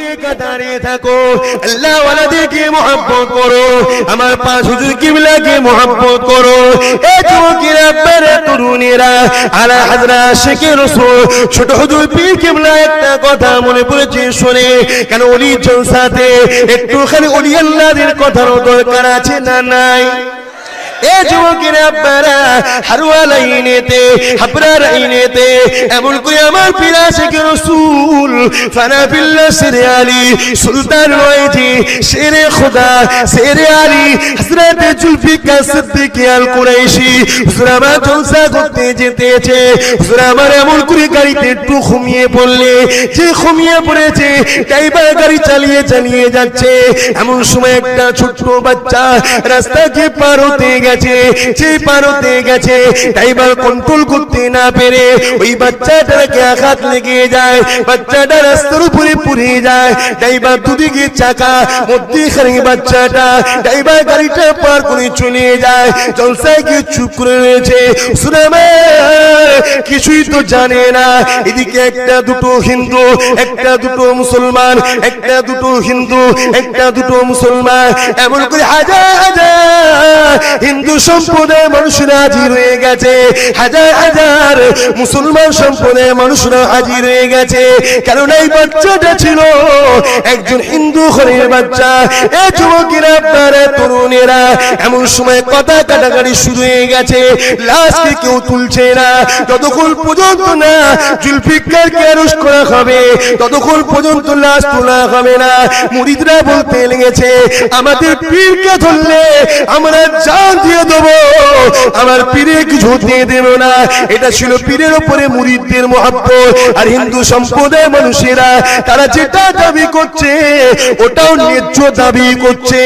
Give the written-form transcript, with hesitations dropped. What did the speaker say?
টেকা দাঁড়িয়ে থাকো, আল্লাহ ওয়ালাদেরকে মুহাব্বত করো, আমার পাঁচ হুজুর কিবলাকে মুহাব্বত করো। এ যুবকেরা বারে তরুণেরা আলা হযরত শেখ রাসূল ছোট হুজুর পীর কিবলা একটা কথা মনে পড়েছে শুনে, কেন ওলি জলসাতে একটুখানি ওলি আল্লাহদের কথারও দরকার আছে না নাই? এ যুবকেরা আপনারা হারওয়াল আইনেতে হাবরার আইনেতে এমন করে আমার পীর আশিক রাসূল ফানা বিল্লাহ শেরে আলী সুলতান ওয়াইজি শেরে খোদা শেরে আলী হযরত জুলফিকার সিদ্দিক আল কুরাইশি হুজুর আমার জলসা করতে যেতেছে, হুজুর আমার এমন করে গাড়িতে একটু ঘুমিয়ে পড়লে, যে ঘুমিয়ে পড়েছে ড্রাইভার গাড়ি চালিয়ে যাচ্ছে, এমন সময় একটা ছোট্ট বাচ্চা রাস্তাকে পার হতে গেছে, যে পার হতে গেছে ড্রাইভার কন্ট্রোল করতে না পেরে ওই বাচ্চাটাকে আঘাত লেগে যায়, বাচ্চাটা রাস্তার উপরে পড়ে যায়, ড্রাইভার দুদিকে চাকা মধ্যখানে বাচ্চাটা, ড্রাইভার গাড়িটা পার করে চলে যায়, জলসায় কি চুপ করে রয়েছে, সুনামে কিছুই তো জানে না। এদিকে একটা দুটো হিন্দু, একটা দুটো মুসলমান, একটা দুটো হিন্দু, একটা দুটো মুসলমান, এমন করে হাজার হাজার হিন্দু সম্প্রদায়ের মানুষরা হাজির হয়ে গেছে, হাজার হাজার মুসলমান সম্প্রদায়ের মানুষরা হাজির হয়ে গেছে, কারণ এই বাচ্চাটা ছিল একজন হিন্দু ঘরের বাচ্চা। এ যুবকেরা আপনারা তরুণেরা এমন সময় কথা কাটাকাটি শুরু হয়ে গেছে, লাশকে কেউ তুলছে না, যতক্ষণ পর্যন্ত না জুলফিকারকে অ্যারেস্ট করা হবে ততক্ষণ পর্যন্ত লাশ তোলা হবে না। মুরিদরা বলতে লেগেছে, আমাদের পীরকে ধরলে আমরা জান দিয়ে দেবো, আমার পীরে কিছু দিয়ে দেব না। এটা ছিল পীরের উপরে মুরিদদের মহব্বত। আর হিন্দু সম্প্রদায়ের মানুষেরা তারা যেটা দাবি করছে ওটাও ন্যায্য দাবি করছে।